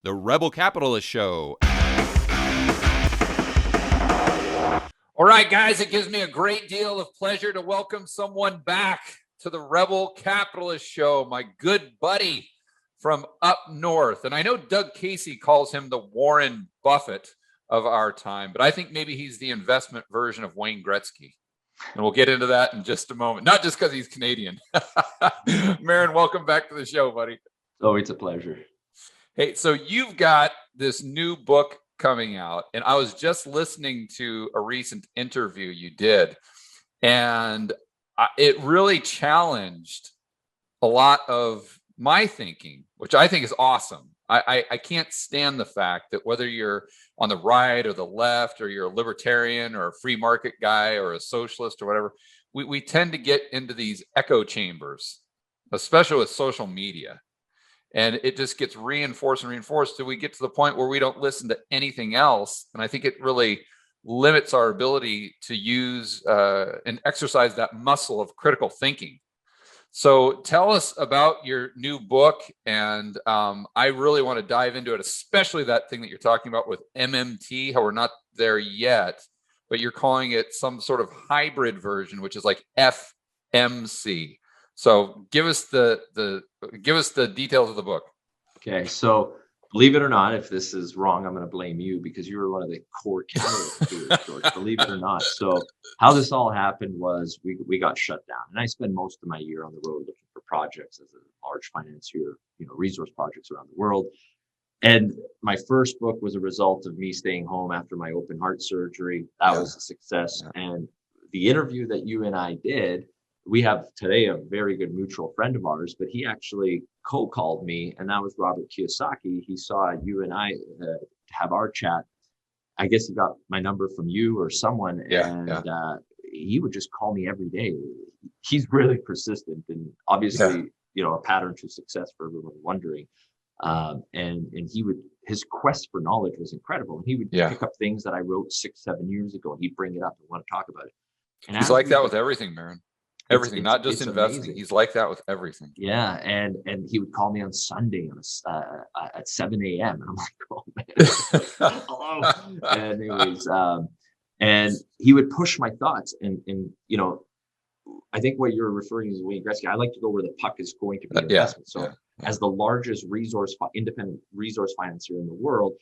The Rebel Capitalist Show. All right, guys, it gives me a great deal of pleasure to welcome someone back to the Rebel Capitalist Show, my good buddy from up north. And I know Doug Casey calls him the Warren Buffett of our time, but I think maybe he's the investment version of Wayne Gretzky. And we'll get into that in just a moment, not just because he's Canadian. Marin, welcome back to the show, buddy. Oh, it's a pleasure. Hey, so you've got this new book coming out, and I was just listening to a recent interview you did, and it really challenged a lot of my thinking, which I think is awesome. I can't stand the fact that whether you're on the right or the left, or you're a libertarian or a free market guy or a socialist or whatever, we tend to get into these echo chambers, especially with social media. And it just gets reinforced and reinforced till we get to the point where we don't listen to anything else. And I think it really limits our ability to use and exercise that muscle of critical thinking. So tell us about your new book. And I really want to dive into it, especially that thing that you're talking about with MMT, how we're not there yet, but you're calling it some sort of hybrid version, which is like FMC. So give us the details of the book. Okay, so believe it or not, if this is wrong, I'm going to blame you because you were one of the core catalysts to it, George. Believe it or not. So how this all happened was we got shut down, and I spend most of my year on the road looking for projects as a large financier, resource projects around the world. And my first book was a result of me staying home after my open heart surgery. That was a success. Yeah. And the interview that you and I did. We have today a very good mutual friend of ours, but he actually called me, and that was Robert Kiyosaki. He saw you and I have our chat. I guess he got my number from you or someone, he would just call me every day. He's really persistent, and obviously, a pattern to success for everyone wondering. And his quest for knowledge was incredible. And he would pick up things that I wrote 6-7 years ago, and he'd bring it up and want to talk about it. And he's like that with everything, Marin. Everything, not just investing. Amazing. He's like that with everything. Yeah, and he would call me on Sunday at 7 a.m. and I'm like, oh man, hello. And anyways, and he would push my thoughts, and I think what you're referring to is Wayne Gretzky. I like to go where the puck is going to be investment. So as the largest independent resource financier in the world,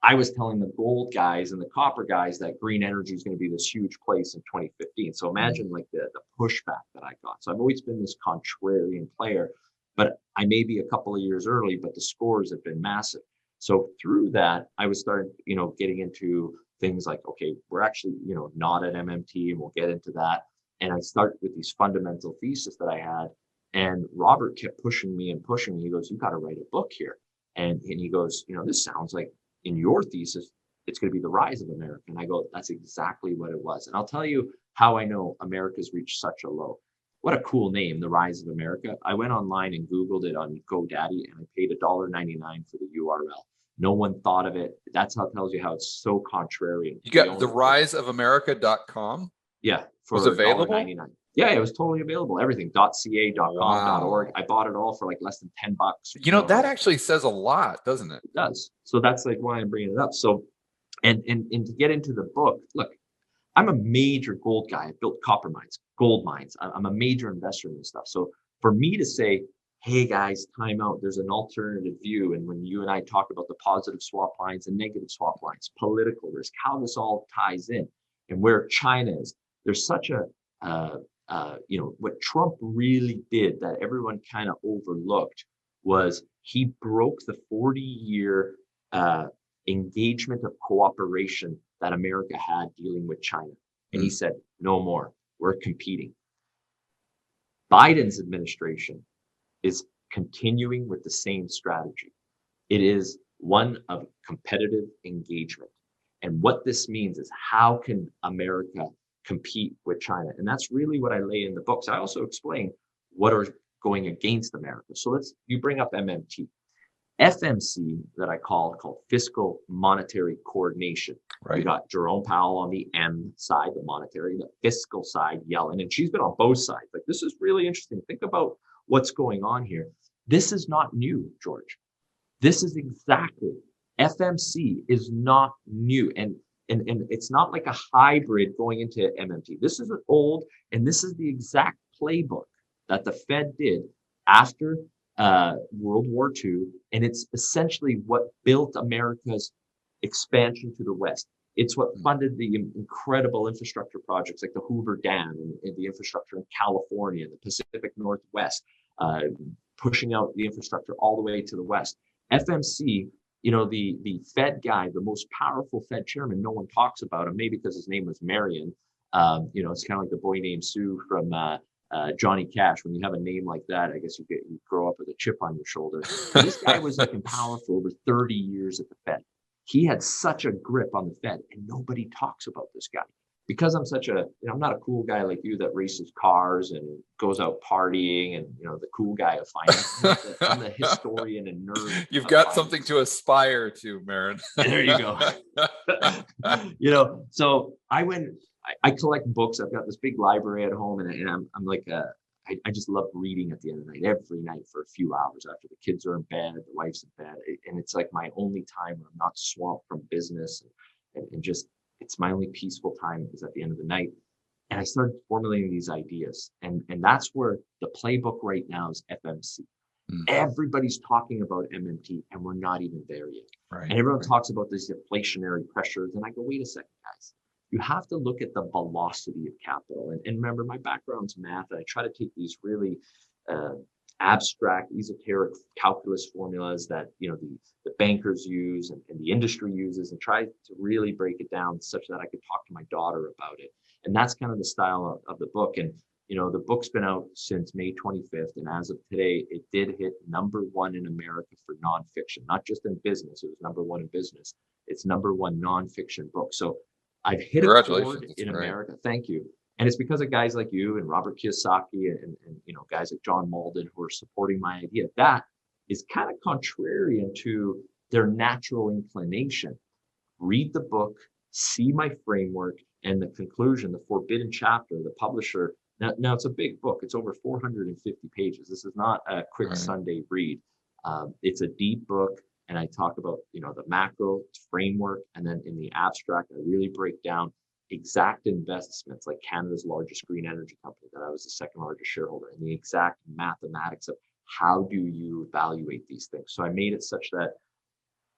I was telling the gold guys and the copper guys that green energy is going to be this huge place in 2015. So imagine like the pushback that I got. So I've always been this contrarian player, but I may be a couple of years early, but the scores have been massive. So through that, I was starting, getting into things like, okay, we're actually, not at MMT, and we'll get into that. And I start with these fundamental theses that I had. And Robert kept pushing me. He goes, you got to write a book here. And he goes, this sounds like, in your thesis, it's going to be the rise of America. And I go, that's exactly what it was. And I'll tell you how I know America's reached such a low. What a cool name, the rise of America. I went online and Googled it on GoDaddy, and I paid $1.99 for the URL. No one thought of it. That's how it tells you how it's so contrarian. You got theriseofamerica.com? Yeah. Was available? $1.99. Yeah, it was totally available. Everything. .ca, .com, .org. I bought it all for like less than $10. That actually says a lot, doesn't it? It does. So that's like why I'm bringing it up. So, and to get into the book, look, I'm a major gold guy. I built copper mines, gold mines. I'm a major investor in this stuff. So for me to say, hey guys, time out, there's an alternative view. And when you and I talk about the positive swap lines and negative swap lines, political risk, how this all ties in and where China is, there's such a, what Trump really did that everyone kind of overlooked was he broke the 40-year engagement of cooperation that America had dealing with China. And he said, no more, we're competing. Biden's administration is continuing with the same strategy. It is one of competitive engagement. And what this means is how can America compete with China? And that's really what I lay in the books. I also explain what are going against America. So you bring up MMT. FMC that I called fiscal monetary coordination. Right. You got Jerome Powell on the M side, the monetary, the fiscal side, Yellen, and she's been on both sides. Like, this is really interesting. Think about what's going on here. This is not new, George. This is exactly FMC is not new, and it's not like a hybrid going into MMT. This is an old, and this is the exact playbook that the Fed did after World War II, and it's essentially what built America's expansion to the West. It's what funded the incredible infrastructure projects like the Hoover Dam and the infrastructure in California, the Pacific Northwest, pushing out the infrastructure all the way to the West. FMC, the Fed guy, the most powerful Fed chairman, no one talks about him, maybe because his name was Marion. It's kind of like the boy named Sue from Johnny Cash. When you have a name like that, I guess you grow up with a chip on your shoulder. This guy was like in power for over 30 years at the Fed. He had such a grip on the Fed, and nobody talks about this guy. Because I'm I'm not a cool guy like you that races cars and goes out partying and, the cool guy of finance. I'm the historian and nerd. You've got something to aspire to, Marin. There you go. So I collect books. I've got this big library at home, and I'm like, I just love reading at the end of the night, every night for a few hours after the kids are in bed, the wife's in bed. And it's like my only time where I'm not swamped from business and just, it's my only peaceful time is at the end of the night. And I started formulating these ideas. And that's where the playbook right now is FMC. Everybody's talking about MMT, and we're not even there yet. Right, and everyone talks about these inflationary pressures. And I go, wait a second, guys. You have to look at the velocity of capital. And remember, my background's math, and I try to take these really abstract, esoteric calculus formulas that the bankers use and the industry uses, and try to really break it down such that I could talk to my daughter about it. And that's kind of the style of the book. And the book's been out since May 25th, and as of today, it did hit #1 in America for nonfiction, not just in business. It was #1 in business. It's #1 nonfiction book. So I've hit a chord in America. Thank you. And it's because of guys like you and Robert Kiyosaki and guys like John Malden who are supporting my idea. That is kind of contrarian to their natural inclination. Read the book, see my framework, and the conclusion, the forbidden chapter, the publisher. Now it's a big book. It's over 450 pages. This is not a quick Sunday read. It's a deep book. And I talk about, the macro framework. And then in the abstract, I really break down exact investments, like Canada's largest green energy company that I was the second largest shareholder, and the exact mathematics of how do you evaluate these things. So I made it such that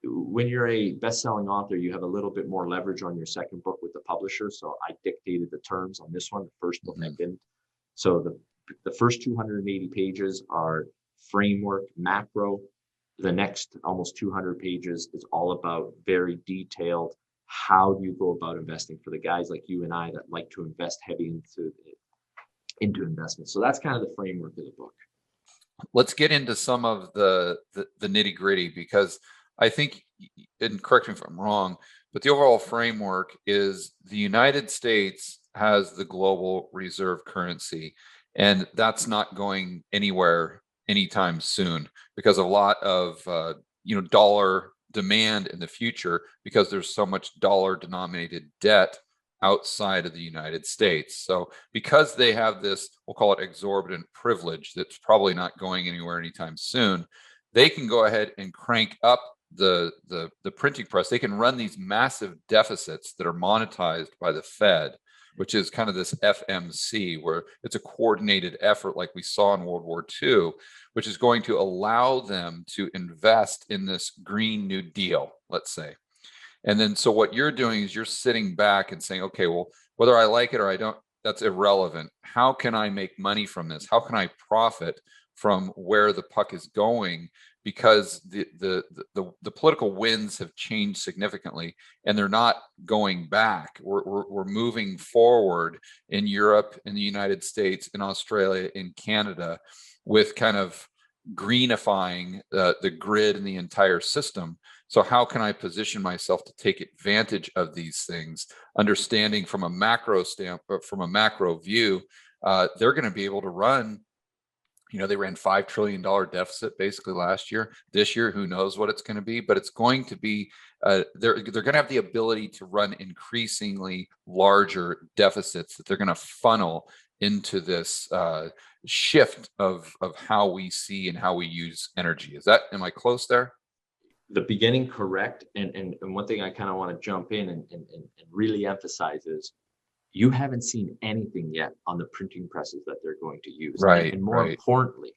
when you're a best-selling author, you have a little bit more leverage on your second book with the publisher. So I dictated the terms on this one. The first book I didn't. So the first 280 pages are framework, macro. The next almost 200 pages is all about very detailed, how do you go about investing for the guys like you and I that like to invest heavy into investments. So that's kind of the framework of the book. Let's get into some of the nitty gritty, because I think, and correct me if I'm wrong, but the overall framework is the United States has the global reserve currency, and that's not going anywhere anytime soon because of a lot of dollar demand in the future, because there's so much dollar denominated debt outside of the United States. So because they have this, we'll call it exorbitant privilege that's probably not going anywhere anytime soon, they can go ahead and crank up the printing press. They can run these massive deficits that are monetized by the Fed, which is kind of this FMC, where it's a coordinated effort like we saw in World War II, which is going to allow them to invest in this Green New Deal, let's say. And then, so what you're doing is you're sitting back and saying, okay, well, whether I like it or I don't, that's irrelevant. How can I make money from this? How can I profit from where the puck is going? Because the political winds have changed significantly, and they're not going back. We're moving forward in Europe, in the United States, in Australia, in Canada, with kind of greenifying the grid and the entire system. So how can I position myself to take advantage of these things, understanding from a macro from a macro view, they're going to be able to run, they ran $5 trillion deficit basically last year. This year, who knows what it's going to be, but it's going to be, they're going to have the ability to run increasingly larger deficits that they're going to funnel into this shift of how we see and how we use energy. Am I close there? the beginning correct. And one thing I kind of want to jump in and really emphasize is you haven't seen anything yet on the printing presses that they're going to use. Right. And more importantly,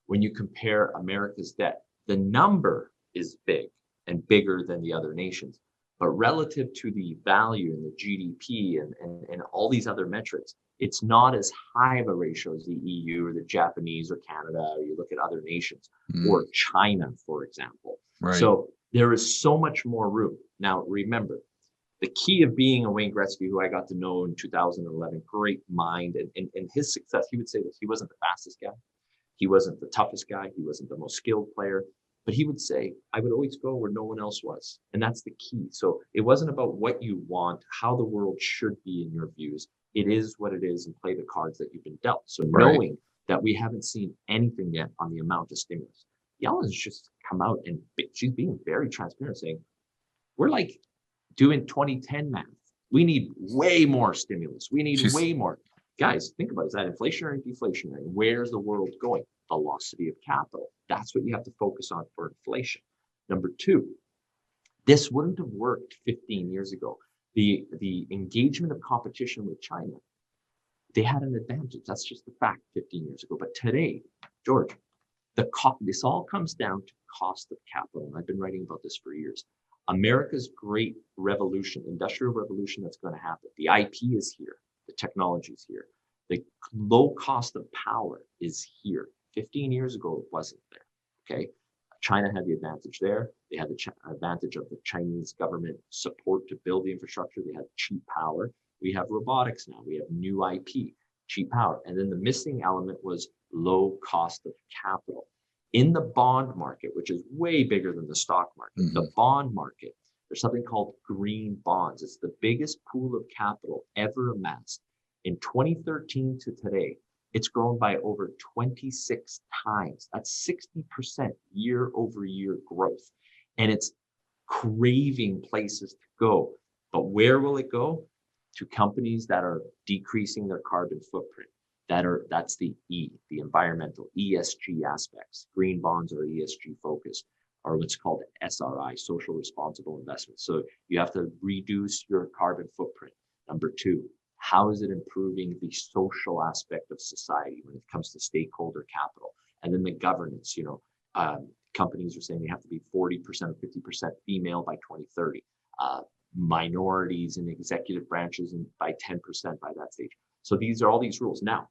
when you compare America's debt, the number is big and bigger than the other nations. But relative to the value and the GDP and all these other metrics, it's not as high of a ratio as the EU or the Japanese or Canada, or you look at other nations, or China, for example. Right. So there is so much more room. Now, remember, the key of being a Wayne Gretzky, who I got to know in 2011, great mind, and his success, he would say this, he wasn't the fastest guy. He wasn't the toughest guy. He wasn't the most skilled player. But he would say, I would always go where no one else was. And that's the key. So it wasn't about what you want, how the world should be in your views. It is what it is, and play the cards that you've been dealt. So knowing that we haven't seen anything yet on the amount of stimulus, Yellen's just come out and she's being very transparent, saying, we're like doing 2010 math. We need way more stimulus. We need way more. Guys, think about it. Is that inflationary, deflationary? Where's the world going? Velocity of capital. That's what you have to focus on for inflation. Number two, this wouldn't have worked 15 years ago. The engagement of competition with China, they had an advantage. That's just the fact 15 years ago. But today, George, this all comes down to cost of capital. And I've been writing about this for years. America's great revolution, industrial revolution that's going to happen. The IP is here. The technology is here. The low cost of power is here. 15 years ago, it wasn't there. Okay. China had the advantage there. They had the advantage of the Chinese government support to build the infrastructure. They had cheap power. We have robotics now. We have new IP, cheap power. And then the missing element was low cost of capital. In the bond market, which is way bigger than the stock market, the bond market, there's something called green bonds. It's the biggest pool of capital ever amassed. In 2013 to today, it's grown by over 26 times. That's 60% year over year growth. And it's craving places to go. But where will it go? To companies that are decreasing their carbon footprint. That's the E, the environmental ESG aspects. Green bonds are ESG focused, or what's called SRI, social responsible investment. So you have to reduce your carbon footprint. Number two, how is it improving the social aspect of society when it comes to stakeholder capital? And then the governance, companies are saying they have to be 40% or 50% female by 2030. Minorities in executive branches and by 10% by that stage. So these are all these rules. Now,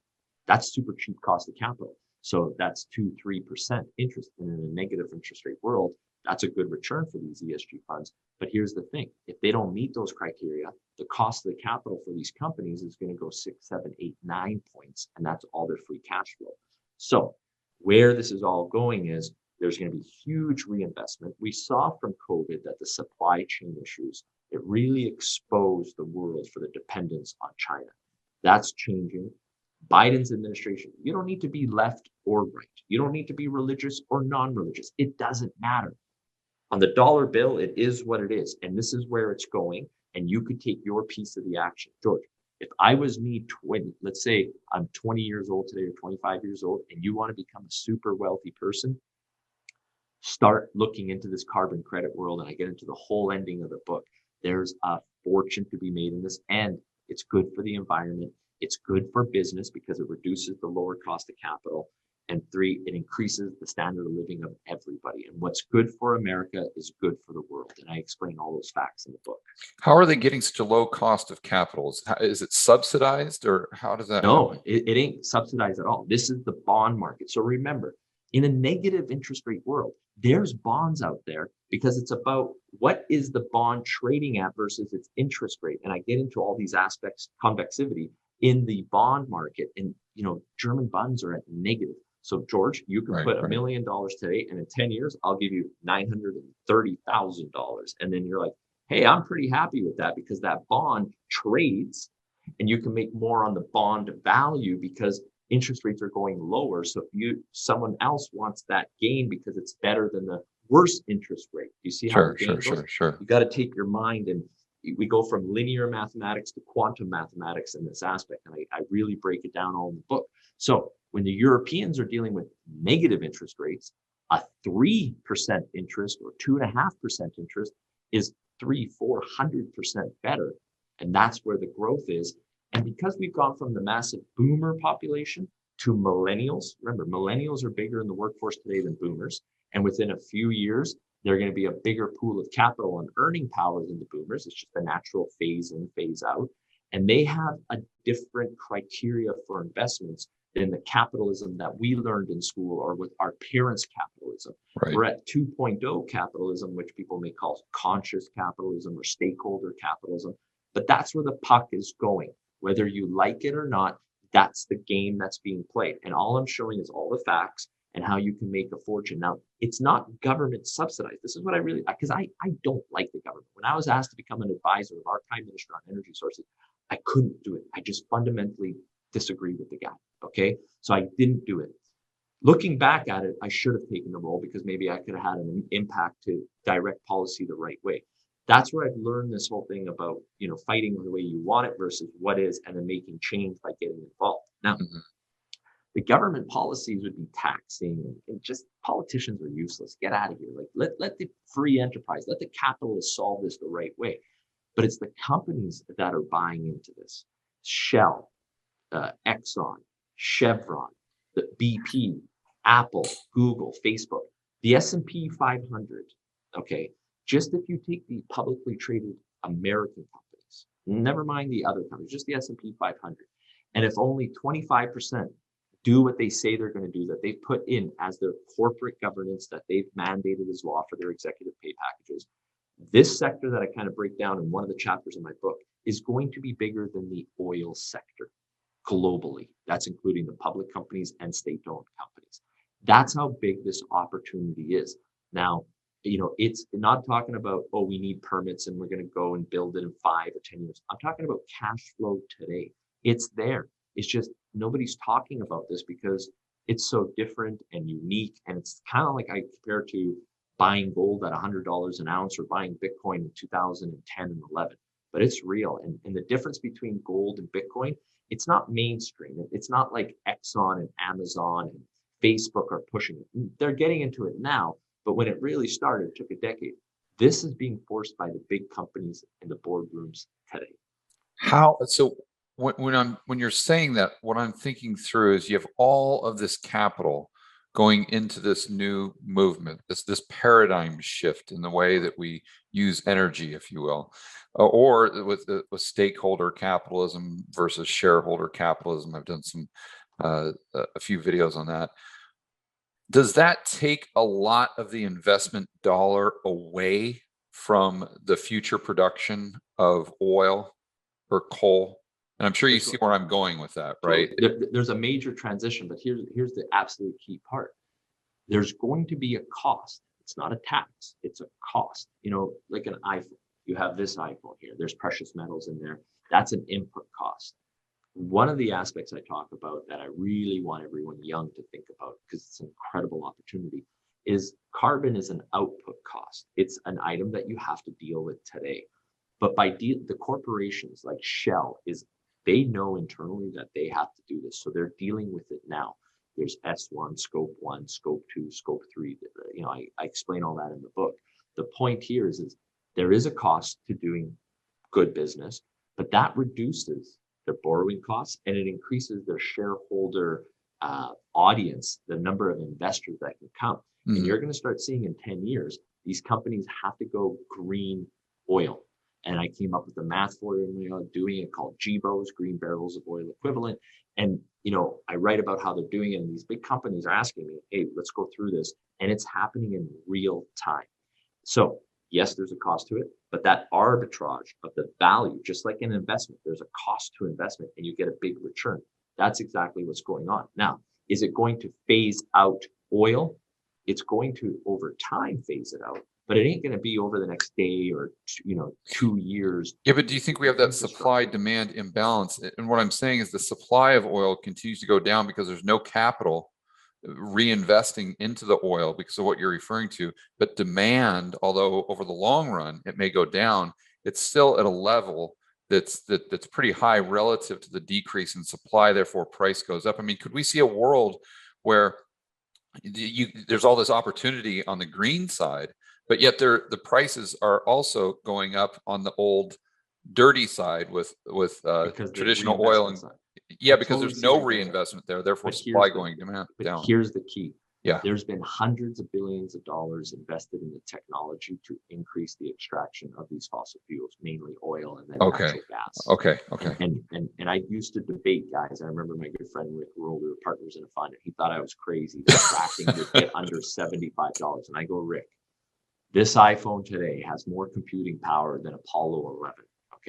that's super cheap cost of capital. So that's 2-3% interest. And in a negative interest rate world, that's a good return for these ESG funds. But here's the thing. If they don't meet those criteria, the cost of the capital for these companies is going to go 6, 7, 8, 9 points. And that's all their free cash flow. So where this is all going is there's going to be huge reinvestment. We saw from COVID that the supply chain issues, it really exposed the world for the dependence on China. That's changing. Biden's administration, you don't need to be left or right. You don't need to be religious or non-religious. It doesn't matter. On the dollar bill, it is what it is. And this is where it's going. And you could take your piece of the action. George, if I was me, let's say I'm 20 years old today or 25 years old, and you want to become a super wealthy person, start looking into this carbon credit world. And I get into the whole ending of the book. There's a fortune to be made in this, and it's good for the environment. It's good for business because it reduces the lower cost of capital. And 3, it increases the standard of living of everybody. And what's good for America is good for the world. And I explain all those facts in the book. How are they getting such a low cost of capital? Is it subsidized, or how does that No, it ain't subsidized at all. This is the bond market. So remember, in a negative interest rate world, there's bonds out there because it's about what is the bond trading at versus its interest rate. And I get into all these aspects, convexivity in the bond market. And, German bonds are at negative. So George, you can put $1 million today, and in 10 years, I'll give you $930,000. And then you're like, hey, I'm pretty happy with that because that bond trades and you can make more on the bond value because interest rates are going lower. So if someone else wants that gain because it's better than the worst interest rate. You see how Sure. You got to take your mind, and we go from linear mathematics to quantum mathematics in this aspect. And I really break it down all in the book. So when the Europeans are dealing with negative interest rates, A 3% interest or 2.5% interest is 400% better. And that's where the growth is. And because we've gone from the massive boomer population to millennials, remember, millennials are bigger in the workforce today than boomers. And within a few years, they're going to be a bigger pool of capital and earning power than the boomers. It's just a natural phase in, phase out. And they have a different criteria for investments than the capitalism that we learned in school or with our parents' capitalism. Right. We're at 2.0 capitalism, which people may call conscious capitalism or stakeholder capitalism. But that's where the puck is going. Whether you like it or not, that's the game that's being played. And all I'm showing is all the facts and how you can make a fortune. Now, it's not government subsidized. This is what I really, because I don't like the government. When I was asked to become an advisor of our prime minister on energy sources, I couldn't do it. I just fundamentally disagree with the guy. Okay. So I didn't do it. Looking back at it, I should have taken the role because maybe I could have had an impact to direct policy the right way. That's where I've learned this whole thing about, fighting the way you want it versus what is, and then making change by getting involved. Now, the government policies would be taxing and just politicians are useless. Get out of here. Like let the free enterprise, let the capitalists solve this the right way. But it's the companies that are buying into this. Shell, Exxon, Chevron, the BP, Apple, Google, Facebook, the S&P 500. Okay, just if you take the publicly traded American companies, never mind the other companies, just the S&P 500, and if only 25% do what they say they're going to do, that they've put in as their corporate governance, that they've mandated as law for their executive pay packages, this sector that I kind of break down in one of the chapters in my book is going to be bigger than the oil sector globally. That's including the public companies and state-owned companies. That's how big this opportunity is. Now, it's not talking about, we need permits and we're going to go and build it in 5 or 10 years. I'm talking about cash flow today. It's there. It's just nobody's talking about this because it's so different and unique. And it's kind of like I compare to buying gold at $100 an ounce or buying Bitcoin in 2010 and 11. But it's real. And the difference between gold and Bitcoin, it's not mainstream. It's not like Exxon and Amazon and Facebook are pushing it. They're getting into it now. But when it really started, it took a decade. This is being forced by the big companies in the boardrooms today. How so? When you're saying that, what I'm thinking through is you have all of this capital going into this new movement, this paradigm shift in the way that we use energy, if you will, or with stakeholder capitalism versus shareholder capitalism. I've done a few videos on that. Does that take a lot of the investment dollar away from the future production of oil or coal? And I'm sure you see where I'm going with that, right? There's a major transition, but here's the absolute key part. There's going to be a cost. It's not a tax. It's a cost. Like an iPhone. You have this iPhone here. There's precious metals in there. That's an input cost. One of the aspects I talk about that I really want everyone young to think about, because it's an incredible opportunity, is carbon is an output cost. It's an item that you have to deal with today. But the corporations like Shell they know internally that they have to do this. So they're dealing with it now. There's S1, Scope 1, Scope 2, Scope 3. I explain all that in the book. The point here is there is a cost to doing good business, but that reduces their borrowing costs and it increases their shareholder audience, the number of investors that can come. Mm-hmm. And you're going to start seeing in 10 years, these companies have to go green oil. And I came up with a math formula doing it called GBOs, green barrels of oil equivalent. And, I write about how they're doing it. And these big companies are asking me, hey, let's go through this. And it's happening in real time. So yes, there's a cost to it, but that arbitrage of the value, just like an investment, there's a cost to investment and you get a big return. That's exactly what's going on. Now, is it going to phase out oil? It's going to, over time, phase it out. But it ain't going to be over the next day or 2 years. Yeah, but do you think we have that supply-demand imbalance? And what I'm saying is the supply of oil continues to go down because there's no capital reinvesting into the oil because of what you're referring to. But demand, although over the long run it may go down, it's still at a level that's pretty high relative to the decrease in supply. Therefore, price goes up. I mean, could we see a world where there's all this opportunity on the green side, but yet the prices are also going up on the old dirty side with traditional oil and because there's no reinvestment there, therefore supply going down. Here's the key. Yeah. There's been hundreds of billions of dollars invested in the technology to increase the extraction of these fossil fuels, mainly oil and then natural gas. Okay. And I used to debate guys. I remember my good friend Rick Rule, we were partners in a fund, and he thought I was crazy that fracking would get under $75. And I go, Rick, this iPhone today has more computing power than Apollo 11.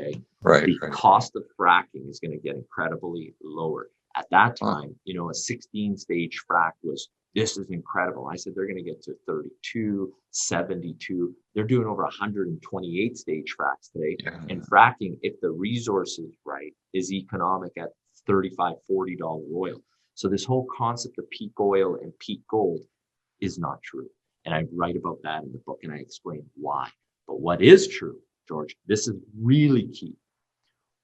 Okay. The cost of fracking is going to get incredibly lower. At that time, a 16-stage frac was, this is incredible. I said, they're going to get to 32, 72. They're doing over 128 stage fracs today. Yeah. And fracking, if the resource is right, is economic at $35, $40 oil. So this whole concept of peak oil and peak gold is not true. And I write about that in the book and I explain why. But what is true, George, this is really key.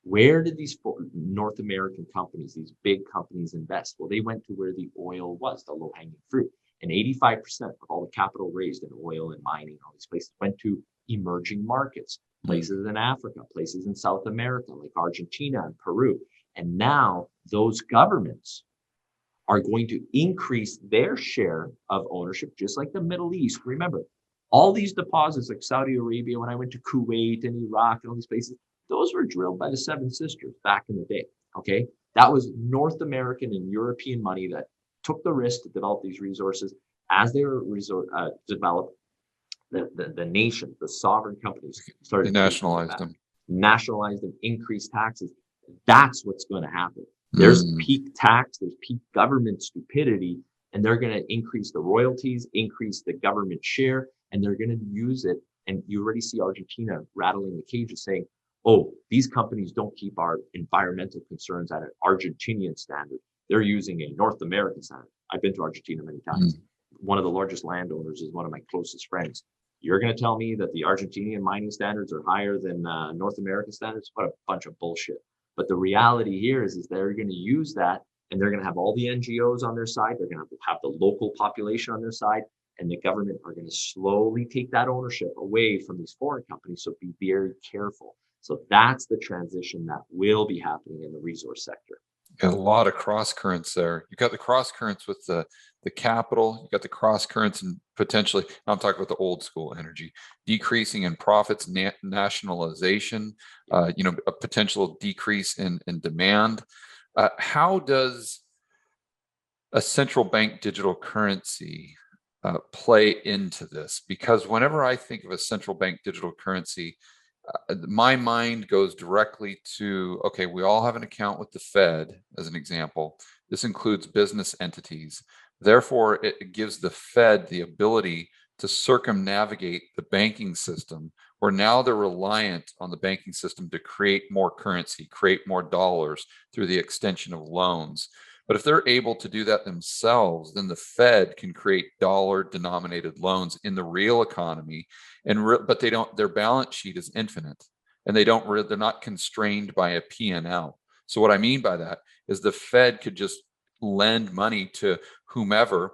Where did these North American companies, these big companies invest? Well, they went to where the oil was, the low-hanging fruit. And 85% of all the capital raised in oil and mining, all these places, went to emerging markets, places in Africa, places in South America, like Argentina and Peru. And now those governments are going to increase their share of ownership, just like the Middle East. Remember, all these deposits like Saudi Arabia, when I went to Kuwait and Iraq and all these places, those were drilled by the Seven Sisters back in the day, okay? That was North American and European money that took the risk to develop these resources. As they were developed, the nation, the sovereign companies started to nationalize them, increase taxes. That's what's going to happen. There's peak tax, there's peak government stupidity, and they're going to increase the royalties, increase the government share, and they're going to use it. And you already see Argentina rattling the cages saying, oh, these companies don't keep our environmental concerns at an Argentinian standard. They're using a North American standard. I've been to Argentina many times. One of the largest landowners is one of my closest friends. You're going to tell me that the Argentinian mining standards are higher than North American standards? What a bunch of bullshit. But the reality here is they're going to use that, and they're going to have all the NGOs on their side. They're going to have the local population on their side, and the government are going to slowly take that ownership away from these foreign companies. So be very careful. So that's the transition that will be happening in the resource sector. Got a lot of cross currents there. You got the cross currents with the capital. You got the cross currents and potentially, I'm talking about the old school energy, decreasing in profits, nationalization, a potential decrease in demand. How does a central bank digital currency play into this? Because whenever I think of a central bank digital currency, my mind goes directly to, okay, we all have an account with the Fed, as an example. This includes business entities. Therefore, it gives the Fed the ability to circumnavigate the banking system, where now they're reliant on the banking system to create more currency, create more dollars through the extension of loans. But if they're able to do that themselves, then the Fed can create dollar-denominated loans in the real economy, but they don't. Their balance sheet is infinite, and they're not constrained by a P&L. So what I mean by that is the Fed could just lend money to whomever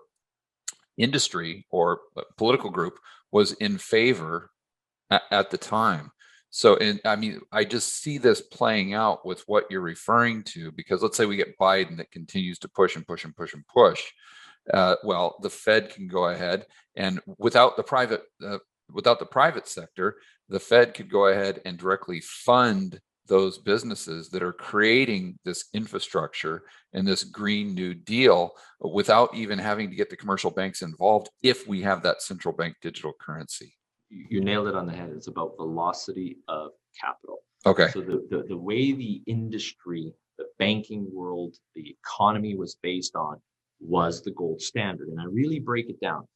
industry or political group was in favor at the time. So, I just see this playing out with what you're referring to, because let's say we get Biden that continues to push and push and push and push. Well, the Fed can go ahead and without the private sector, the Fed could go ahead and directly fund those businesses that are creating this infrastructure and this Green New Deal without even having to get the commercial banks involved if we have that central bank digital currency. You nailed it on the head. It's about velocity of capital. Okay. So the way the industry, the banking world, the economy was based on was the gold standard. And I really break it down.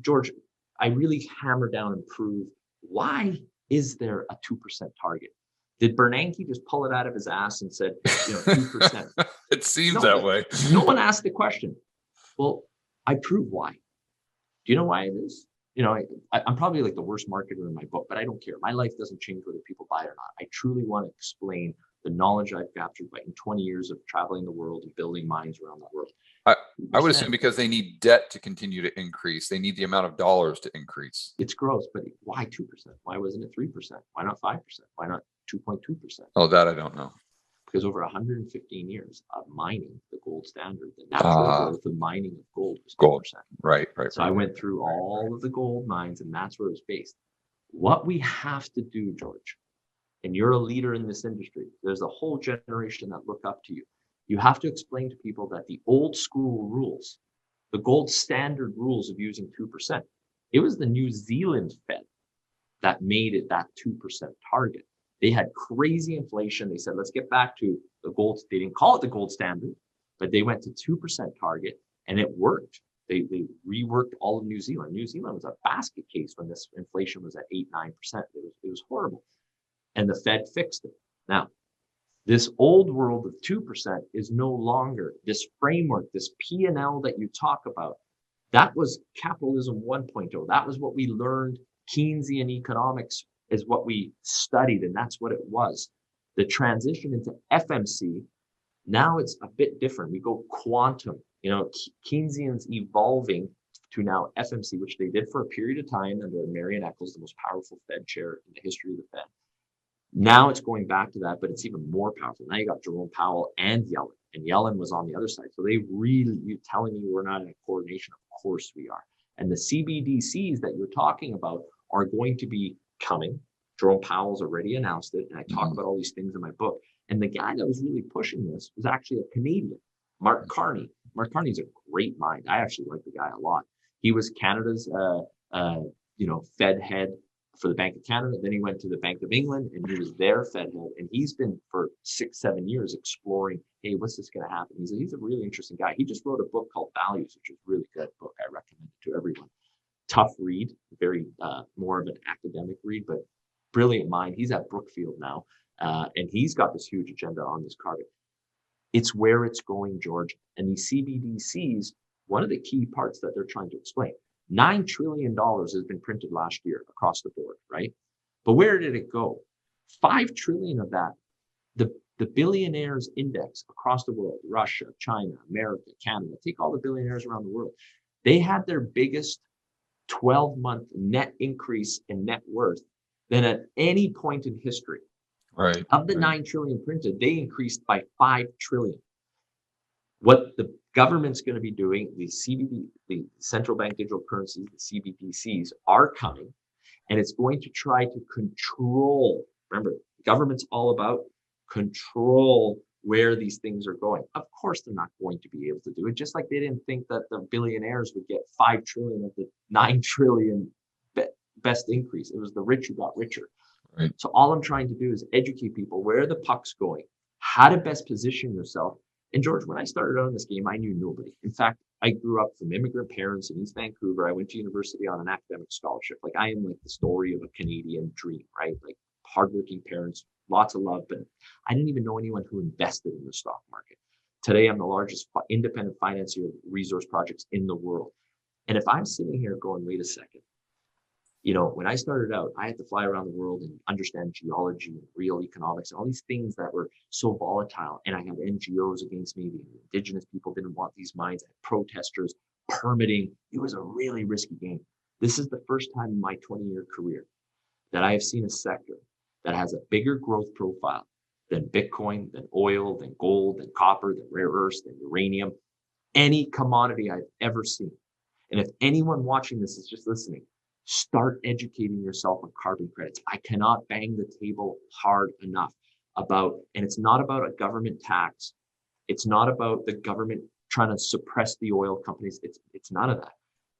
George, I really hammer down and prove, why is there a 2% target? Did Bernanke just pull it out of his ass and said, 2%? It seems that way. No one asked the question. Well, I prove why. Do you know why it is? I'm probably like the worst marketer in my book, but I don't care. My life doesn't change whether people buy it or not. I truly want to explain the knowledge I've captured in 20 years of traveling the world and building mines around the world. I would assume because they need debt to continue to increase. They need the amount of dollars to increase. It's gross, but why 2%? Why wasn't it 3%? Why not 5%? Why not 2.2%? Oh, that I don't know. Because over 115 years of mining, the gold standard, the natural growth of mining of gold was 2%. Right. So I went through all of the gold mines, and that's where it was based. What we have to do, George, and you're a leader in this industry, there's a whole generation that look up to you. You have to explain to people that the old school rules, the gold standard rules of using 2%, it was the New Zealand Fed that made it that 2% target. They had crazy inflation. They said, let's get back to the gold. They didn't call it the gold standard, but they went to 2% target, and it worked. They reworked all of New Zealand. New Zealand was a basket case when this inflation was at 8-9%. It was horrible. And the Fed fixed it. Now, this old world of 2% is no longer this framework, this P&L that you talk about. That was capitalism 1.0. That was what we learned. Keynesian economics is what we studied, and that's what it was. The transition into FMC, now it's a bit different. We go quantum. Keynesians evolving to now FMC, which they did for a period of time under Marian Eccles, the most powerful Fed chair in the history of the Fed. Now it's going back to that, but it's even more powerful. Now you got Jerome Powell and Yellen, and Yellen was on the other side. So you're telling me we're not in a coordination? Of course we are. And the CBDCs that you're talking about are going to be coming. Jerome Powell's already announced it, and I talk about all these things in my book. And the guy that was really pushing this was actually a Canadian, Mark Carney. Mark Carney's a great mind. I actually like the guy a lot. He was Canada's, Fed head for the Bank of Canada. Then he went to the Bank of England, and he was their Fed head. And he's been for 6-7 years exploring, hey, what's this going to happen? He's a really interesting guy. He just wrote a book called Values, which is a really good book. I recommend it to everyone. Tough read, very more of an academic read, but brilliant mind. He's at Brookfield now, and he's got this huge agenda on this carbon. It's where it's going, George. And these CBDCs, one of the key parts that they're trying to explain, $9 trillion has been printed last year across the board, right? But where did it go? 5 trillion of that, the billionaires index across the world, Russia, China, America, Canada, take all the billionaires around the world. They had their biggest 12-month net increase in net worth than at any point in history. Right. Of the 9 trillion printed, they increased by 5 trillion. What the government's going to be doing, the central bank digital currencies, the CBDCs, are coming, and it's going to try to control. Remember, government's all about control where these things are going. Of course, they're not going to be able to do it, just like they didn't think that the billionaires would get 5 trillion of the 9 trillion best increase. It was the rich who got richer. Right. So all I'm trying to do is educate people where the puck's going, how to best position yourself. And George, when I started out in this game, I knew nobody. In fact, I grew up from immigrant parents in East Vancouver. I went to university on an academic scholarship. Like, I am like the story of a Canadian dream, right? Like, hardworking parents, lots of love, but I didn't even know anyone who invested in the stock market. Today, I'm the largest independent financier of resource projects in the world. And if I'm sitting here going, wait a second, when I started out, I had to fly around the world and understand geology and real economics and all these things that were so volatile. And I had NGOs against me. The indigenous people didn't want these mines. I had protesters, permitting. It was a really risky game. This is the first time in my 20-year career that I have seen a sector that has a bigger growth profile than Bitcoin, than oil, than gold, than copper, than rare earths, than uranium, any commodity I've ever seen. And if anyone watching this is just listening, start educating yourself on carbon credits. I cannot bang the table hard enough about, and it's not about a government tax. It's not about the government trying to suppress the oil companies. It's none of that.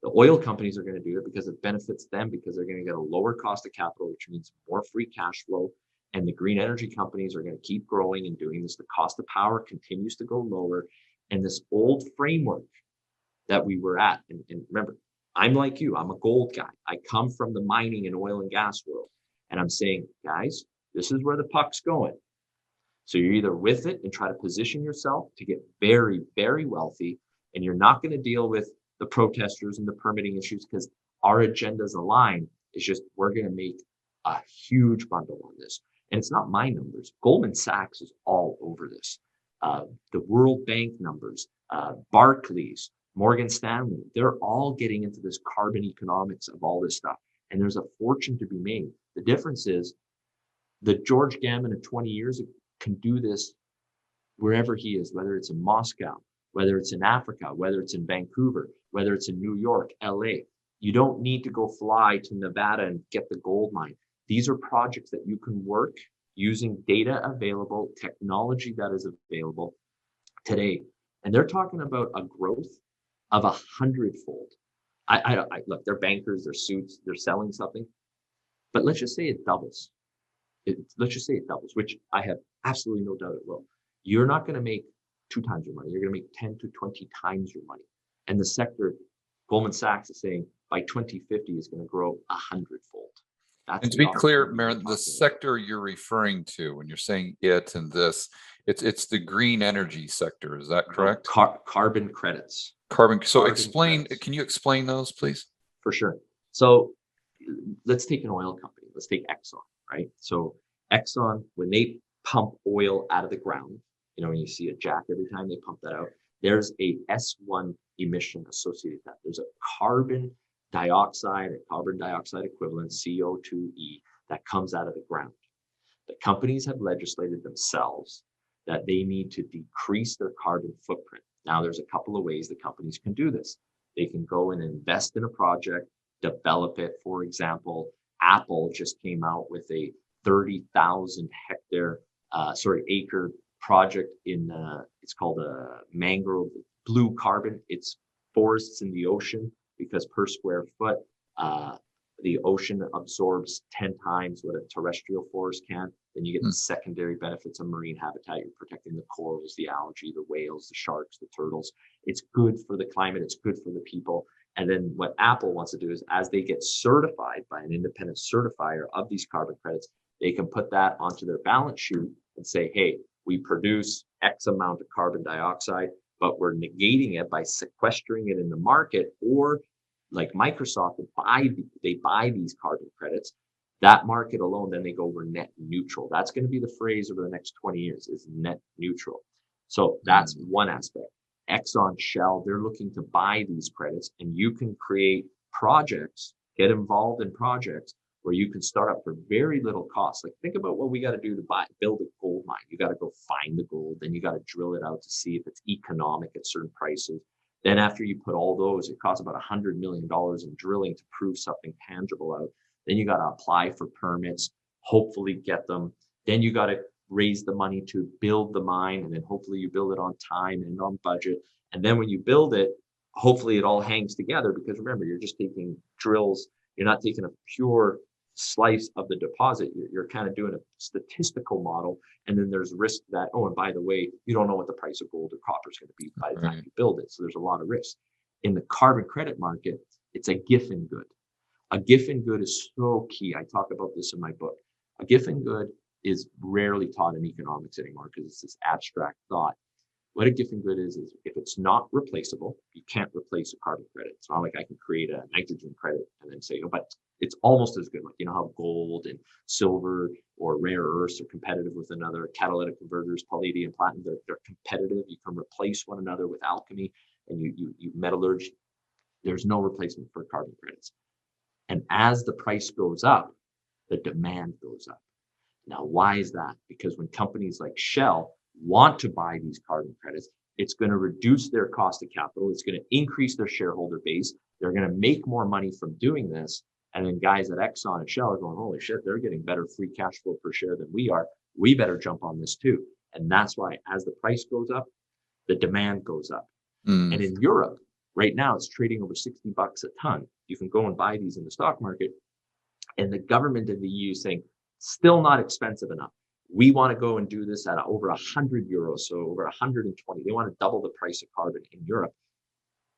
The oil companies are going to do it because it benefits them, because they're going to get a lower cost of capital, which means more free cash flow. And the green energy companies are going to keep growing and doing this. The cost of power continues to go lower. And this old framework that we were at, and remember, I'm like you, I'm a gold guy. I come from the mining and oil and gas world. And I'm saying, guys, this is where the puck's going. So you're either with it and try to position yourself to get very, very wealthy, and you're not going to deal with the protesters and the permitting issues because our agendas align. It's just, we're going to make a huge bundle on this. And it's not my numbers. Goldman Sachs is all over this. the World Bank numbers, Barclays, Morgan Stanley, they're all getting into this carbon economics of all this stuff. And there's a fortune to be made. The difference is the George Gammon of 20 years ago can do this wherever he is, whether it's in Moscow, whether it's in Africa, whether it's in Vancouver, whether it's in New York, LA. You don't need to go fly to Nevada and get the gold mine. These are projects that you can work using data available, technology that is available today. And they're talking about a growth of 100-fold. I look, they're bankers, they're suits, they're selling something, but let's just say it doubles. Let's just say it doubles, which I have absolutely no doubt it will. You're not going to make 2 times your money. You're going to make 10 to 20 times your money. And the sector, Goldman Sachs is saying by 2050 is going to grow 100-fold. And to be clear, Marin, the sector you're referring to when you're saying it and this, it's the green energy sector. Is that correct? Carbon credits. So explain. Can you explain those, please? For sure. So let's take an oil company. Let's take Exxon, right? So Exxon, when they pump oil out of the ground, when you see a jack every time they pump that out, there's a S1 emission associated with that. There's a carbon dioxide equivalent, CO2e, that comes out of the ground. The companies have legislated themselves that they need to decrease their carbon footprint. Now, there's a couple of ways the companies can do this. They can go and invest in a project, develop it. For example, Apple just came out with a 30,000 acre project in, it's called a mangrove blue carbon. It's forests in the ocean, because per square foot, the ocean absorbs 10 times what a terrestrial forest can. Then you get the secondary benefits of marine habitat. You're protecting the corals, the algae, the whales, the sharks, the turtles. It's good for the climate. It's good for the people. And then what Apple wants to do is, as they get certified by an independent certifier of these carbon credits, they can put that onto their balance sheet and say, hey, we produce X amount of carbon dioxide, but we're negating it by sequestering it in the market. Or like Microsoft, they buy these carbon credits. That market alone, then they go, we're net neutral. That's going to be the phrase over the next 20 years, is net neutral. So that's one aspect. Exxon, Shell, they're looking to buy these credits, and you can create projects, get involved in projects where you can start up for very little cost. Like, think about what we got to do to build a gold mine. You got to go find the gold, then you got to drill it out to see if it's economic at certain prices. Then after you put all those, it costs about $100 million in drilling to prove something tangible out. Then you got to apply for permits, hopefully get them. Then you got to raise the money to build the mine, and then hopefully you build it on time and on budget. And then when you build it, hopefully it all hangs together, because remember, you're just taking drills. You're not taking a pure slice of the deposit. You're kind of doing a statistical model. And then there's risk that, oh, and by the way, you don't know what the price of gold or copper is going to be by the time you build it. So there's a lot of risk. In the carbon credit market, it's a giffen good. A giffen good is so key. I talk about this in my book. A giffen good is rarely taught in economics anymore, because it's this abstract thought. What a giffen good is if it's not replaceable, you can't replace a carbon credit. It's not like I can create a nitrogen credit and then say, oh, but it's almost as good. Like, you know how gold and silver or rare earths are competitive with another, catalytic converters, palladium, platinum, they're competitive. You can replace one another with alchemy, and you metallurgy. There's no replacement for carbon credits. And as the price goes up, the demand goes up. Now, why is that? Because when companies like Shell want to buy these carbon credits, it's going to reduce their cost of capital. It's going to increase their shareholder base. They're going to make more money from doing this. And then guys at Exxon and Shell are going, holy shit, they're getting better free cash flow per share than we are. We better jump on this too. And that's why, as the price goes up, the demand goes up. And in Europe, right now, it's trading over $60 a ton. You can go and buy these in the stock market. And the government of the EU is saying, still not expensive enough. We want to go and do this at over 100 euros, so over 120. They want to double the price of carbon in Europe.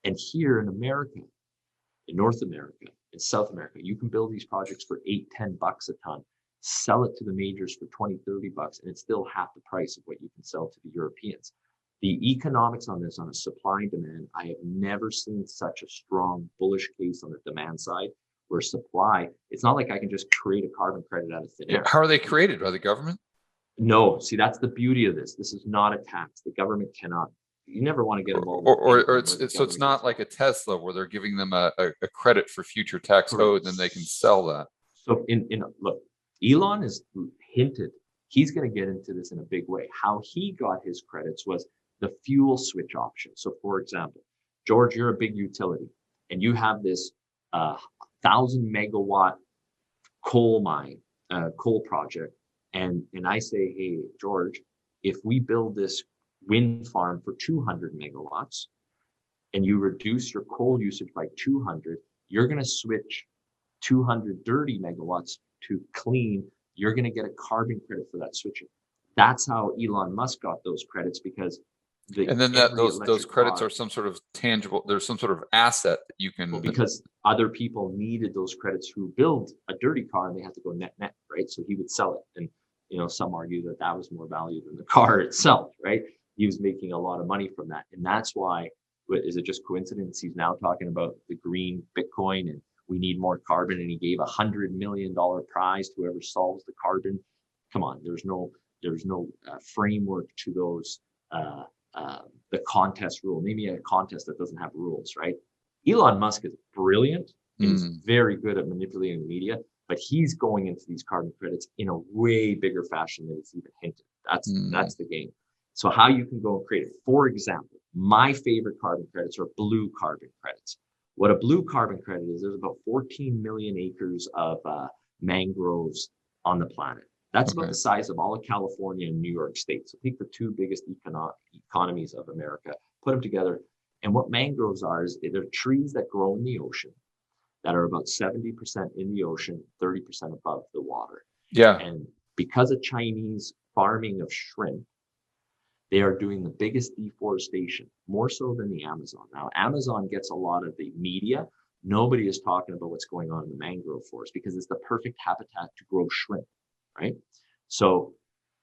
And here in America, in North America, in South America, you can build these projects for $8, $10 a ton, sell it to the majors for $20, $30, and it's still half the price of what you can sell to the Europeans. The economics on this, on a supply and demand, I have never seen such a strong bullish case on the demand side, where supply, it's not like I can just create a carbon credit out of thin air. How are they created? By the government? No, see, that's the beauty of this. This is not a tax. The government cannot. You never want to get involved. Or it's not like a Tesla where they're giving them a credit for future tax owed, and then they can sell that. So in look, Elon has hinted he's going to get into this in a big way. How he got his credits was the fuel switch option. So for example, George, you're a big utility and you have this 1,000 megawatt coal mine, coal project. And I say, hey, George, if we build this wind farm for 200 megawatts and you reduce your coal usage by 200, you're going to switch 230 megawatts to clean. You're going to get a carbon credit for that switching. That's how Elon Musk got those credits, because and then those credits are some sort of tangible. There's some sort of asset that you can. Well, because other people needed those credits who build a dirty car and they had to go net, right? So he would sell it, and some argue that that was more value than the car itself, right? He was making a lot of money from that, and that's why. Is it just coincidence he's now talking about the green Bitcoin and we need more carbon, and he gave $100 million prize to whoever solves the carbon? Come on, there's no framework to those. The contest rule, maybe a contest that doesn't have rules, right? Elon Musk is brilliant. He's very good at manipulating the media, but he's going into these carbon credits in a way bigger fashion than it's even hinted. That's the game. So how you can go and create it. For example, my favorite carbon credits are blue carbon credits. What a blue carbon credit is, there's about 14 million acres of mangroves on the planet. That's about the size of all of California and New York State. So take the two biggest economies of America, put them together. And what mangroves are is they're trees that grow in the ocean that are about 70% in the ocean, 30% above the water. Yeah. And because of Chinese farming of shrimp, they are doing the biggest deforestation, more so than the Amazon. Now, Amazon gets a lot of the media. Nobody is talking about what's going on in the mangrove forest because it's the perfect habitat to grow shrimp. Right? So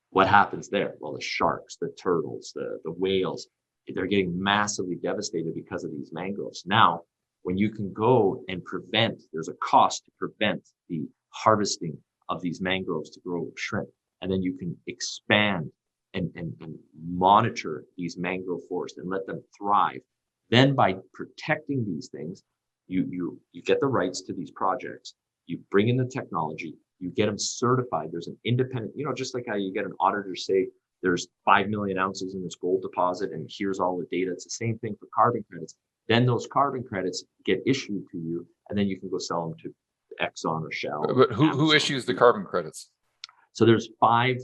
what happens there? Well, the sharks, the turtles, the whales, they're getting massively devastated because of these mangroves. Now, when you can go and prevent, there's a cost to prevent the harvesting of these mangroves to grow shrimp. And then you can expand and monitor these mangrove forests and let them thrive. Then by protecting these things, you get the rights to these projects, you bring in the technology, you get them certified. There's an independent, just like how you get an auditor say there's 5 million ounces in this gold deposit and here's all the data. It's the same thing for carbon credits. Then those carbon credits get issued to you, and then you can go sell them to Exxon or Shell. But who issues the carbon credits? So there's 5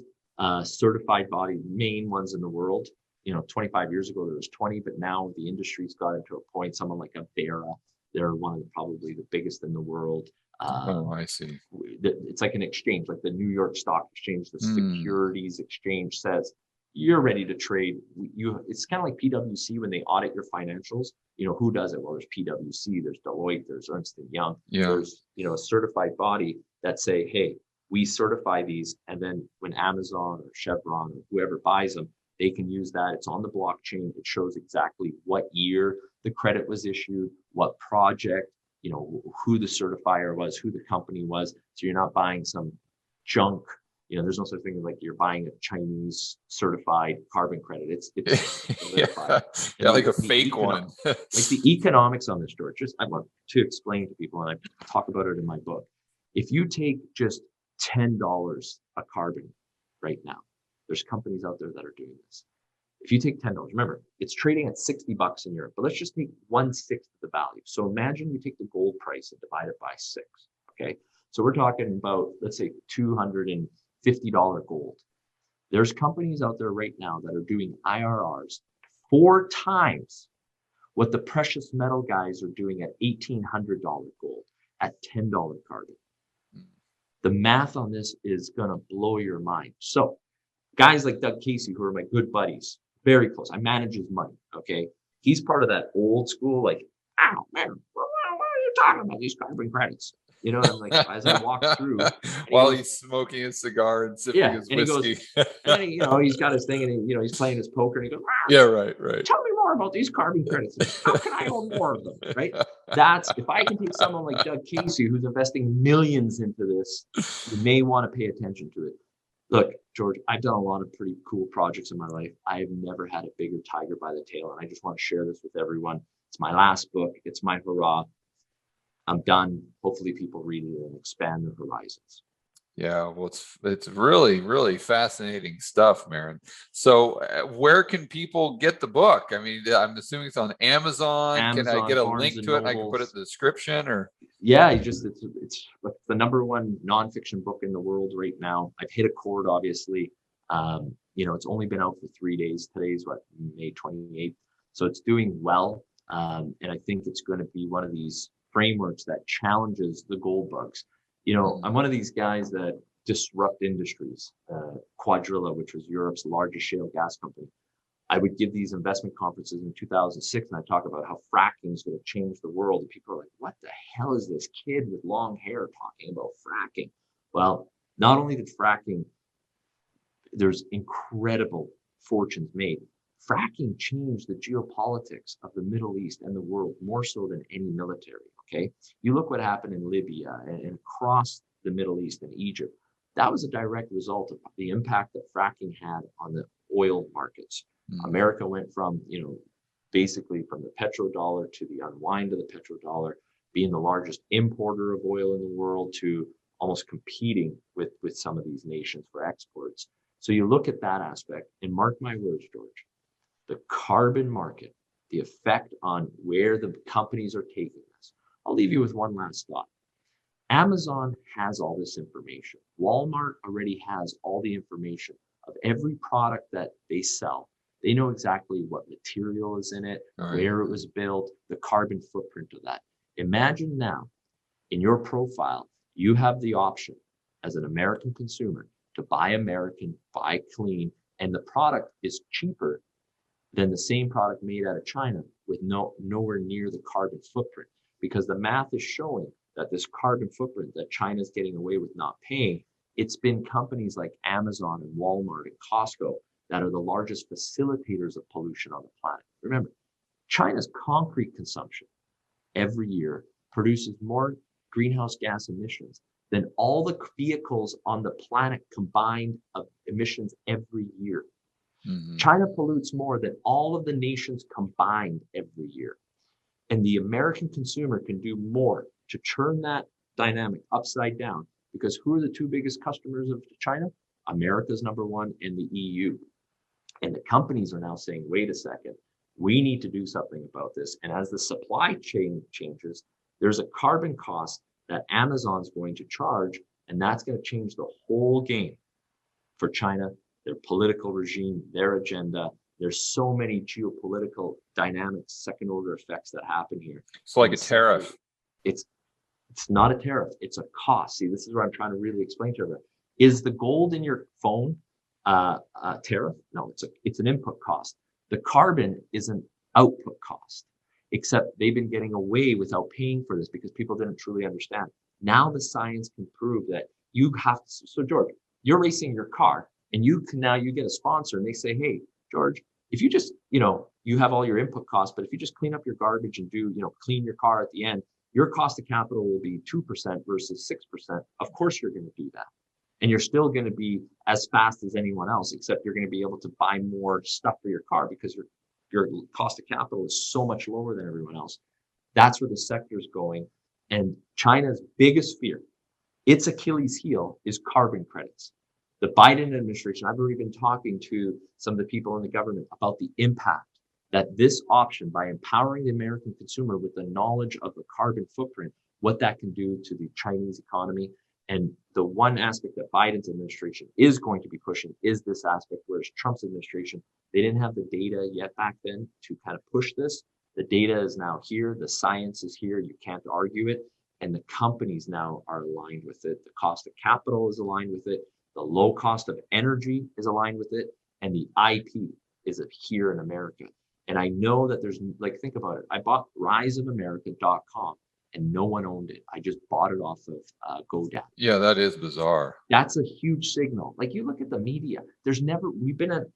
certified body, main ones in the world. 25 years ago there was 20, but now the industry's got into a point. Someone like a Vera, they're one of probably the biggest in the world. I see. It's like an exchange, like the New York Stock Exchange, the Securities Exchange says you're ready to trade. It's kind of like PwC when they audit your financials. Who does it? Well, there's PwC, there's Deloitte, there's Ernst & Young. Yeah. There's a certified body that say, hey, we certify these, and then when Amazon or Chevron or whoever buys them, they can use that. It's on the blockchain. It shows exactly what year the credit was issued, what project, who the certifier was, who the company was. So you're not buying some junk. There's no such thing as like you're buying a Chinese certified carbon credit. It's yeah, like a fake one. Like the economics on this, George, I want to explain to people, and I talk about it in my book. If you take just $10 a carbon right now, there's companies out there that are doing this. If you take $10, remember, it's trading at $60 in Europe, but let's just take 1/6 of the value. So imagine you take the gold price and divide it by 6, okay? So we're talking about, let's say, $250 gold. There's companies out there right now that are doing IRRs 4 times what the precious metal guys are doing at $1,800 gold at $10 carbon. The math on this is going to blow your mind. So guys like Doug Casey, who are my good buddies, very close. I manage his money, okay? He's part of that old school, like, oh, man, what are you talking about, these carbon credits? And I'm like, as I walk through. While he's smoking his cigar and sipping his whiskey. And he's got his thing, and he's playing his poker, and he goes, yeah, right. Tell me more about these carbon credits. How can I own more of them, right? That's, if I can take someone like Doug Casey, who's investing millions into this, you may want to pay attention to it. Look, George, I've done a lot of pretty cool projects in my life. I have never had a bigger tiger by the tail, and I just want to share this with everyone. It's my last book. It's my hurrah. I'm done. Hopefully people read it and expand their horizons. Yeah, well, it's really, really fascinating stuff, Marin. So where can people get the book? I mean, I'm assuming it's on Amazon. Can I get a Barnes link to it and I can put it in the description? Or yeah, it's the number one nonfiction book in the world right now. I've hit a chord, obviously. It's only been out for 3 days. Today's May 28th. So it's doing well. And I think it's going to be one of these frameworks that challenges the gold bugs. I'm one of these guys that disrupt industries. Quadrilla, which was Europe's largest shale gas company. I would give these investment conferences in 2006, and I talk about how fracking is going to change the world. And people are like, what the hell is this kid with long hair talking about fracking? Well, not only did fracking, there's incredible fortunes made. Fracking changed the geopolitics of the Middle East and the world more so than any military, okay? You look what happened in Libya and across the Middle East and Egypt. That was a direct result of the impact that fracking had on the oil markets. America went from, basically from the petrodollar to the unwind of the petrodollar, being the largest importer of oil in the world to almost competing with some of these nations for exports. So you look at that aspect, and mark my words, George, the carbon market, the effect on where the companies are taking this. I'll leave you with one last thought. Amazon has all this information. Walmart already has all the information of every product that they sell. They know exactly what material is in it, where it was built, the carbon footprint of that. Imagine now, in your profile, you have the option as an American consumer to buy American, buy clean, and the product is cheaper than the same product made out of China with nowhere near the carbon footprint, because the math is showing that this carbon footprint that China's getting away with not paying, it's been companies like Amazon and Walmart and Costco that are the largest facilitators of pollution on the planet. Remember, China's concrete consumption every year produces more greenhouse gas emissions than all the vehicles on the planet combined of emissions every year. China pollutes more than all of the nations combined every year. And the American consumer can do more to turn that dynamic upside down, because who are the two biggest customers of China? America's number one and the EU. And the companies are now saying, wait a second, we need to do something about this. And as the supply chain changes, there's a carbon cost that Amazon's going to charge, and that's going to change the whole game for China, their political regime, their agenda. There's so many geopolitical dynamics, second order effects that happen here. It's like a tariff. It's not a tariff. It's a cost. See, this is what I'm trying to really explain to everyone. Is the gold in your phone a tariff? No, it's an input cost. The carbon is an output cost, except they've been getting away without paying for this because people didn't truly understand. Now the science can prove that you have to. So George, you're racing your car, and you get a sponsor, and they say, hey, George, if you just, you have all your input costs, but if you just clean up your garbage and clean your car at the end, your cost of capital will be 2% versus 6%. Of course, you're going to do that. And you're still going to be as fast as anyone else, except you're going to be able to buy more stuff for your car because your cost of capital is so much lower than everyone else. That's where the sector is going. And China's biggest fear, its Achilles heel, is carbon credits. The Biden administration, I've already been talking to some of the people in the government about the impact that this option, by empowering the American consumer with the knowledge of the carbon footprint, what that can do to the Chinese economy. And the one aspect that Biden's administration is going to be pushing is this aspect, whereas Trump's administration, they didn't have the data yet back then to kind of push this. The data is now here. The science is here. You can't argue it. And the companies now are aligned with it. The cost of capital is aligned with it. The low cost of energy is aligned with it. And the IP is here in America. And I know that there's, think about it. I bought riseofamerica.com and no one owned it. I just bought it off of GoDaddy. Yeah, that is bizarre. That's a huge signal. You look at the media,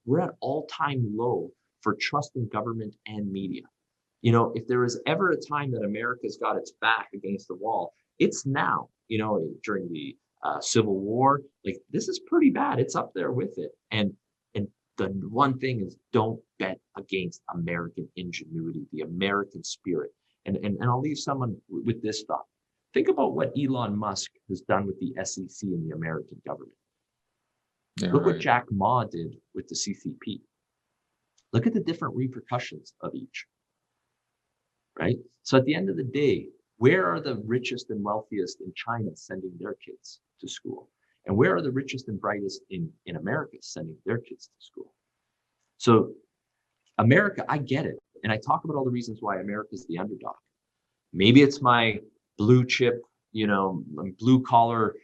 we're at all-time low for trust in government and media. If there was ever a time that America's got its back against the wall, it's now, during the Civil War. Like, this is pretty bad. It's up there with it. And the one thing is, don't bet against American ingenuity, the American spirit. And I'll leave someone with this thought. Think about what Elon Musk has done with the SEC and the American government. Yeah, Look right. what Jack Ma did with the CCP. Look at the different repercussions of each, right? So at the end of the day, where are the richest and wealthiest in China sending their kids to school? And where are the richest and brightest in America sending their kids to school? So America, I get it. And I talk about all the reasons why America is the underdog. Maybe it's my blue chip, blue collar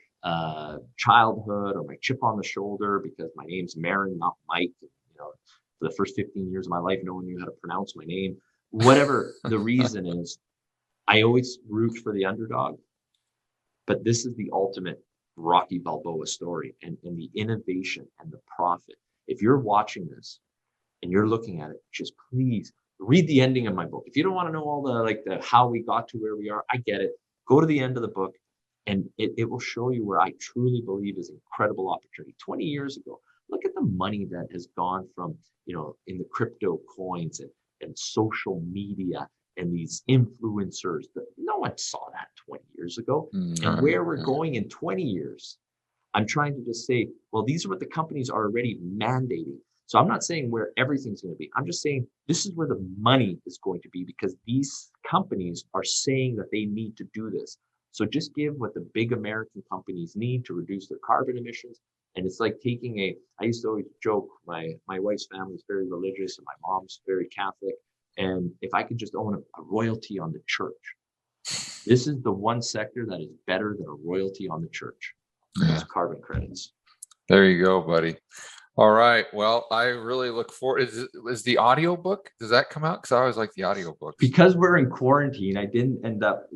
childhood, or my chip on the shoulder because my name's Marin, not Mike. For the first 15 years of my life, no one knew how to pronounce my name. Whatever the reason is, I always root for the underdog. But this is the ultimate Rocky Balboa story, and the innovation and the profit. If you're watching this and you're looking at it, just please read the ending of my book. If you don't want to know all the how we got to where we are, I get it. Go to the end of the book, and it will show you where I truly believe is incredible opportunity. 20 years ago, look at the money that has gone from, in the crypto coins and social media and these influencers. No one saw that 20 years ago. And where we're going in 20 years, I'm trying to just say, well, these are what the companies are already mandating. So I'm not saying where everything's going to be. I'm just saying this is where the money is going to be, because these companies are saying that they need to do this. So just give what the big American companies need to reduce their carbon emissions. And it's like taking I used to always joke, my wife's family is very religious and my mom's very Catholic. And if I could just own a royalty on the church, this is the one sector that is better than a royalty on the church. It's carbon credits. There you go, buddy. All right. Well, I really look forward. Is the audio book, does that come out? Because I always like the audio book. Because we're in quarantine, I didn't end up.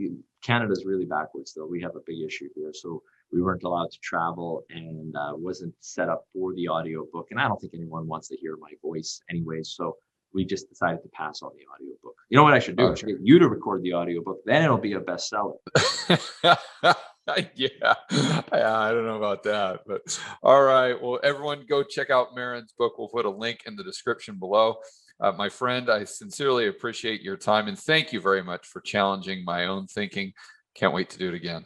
Canada's really backwards, though. We have a big issue here. So we weren't allowed to travel, and wasn't set up for the audio book. And I don't think anyone wants to hear my voice anyway. So we just decided to pass on the audio book. You know what I should do? I should get you to record the audio book. Then it'll be a bestseller. Yeah, I don't know about that, but all right. Well, everyone go check out Marin's book. We'll put a link in the description below. My friend, I sincerely appreciate your time, and thank you very much for challenging my own thinking. Can't wait to do it again.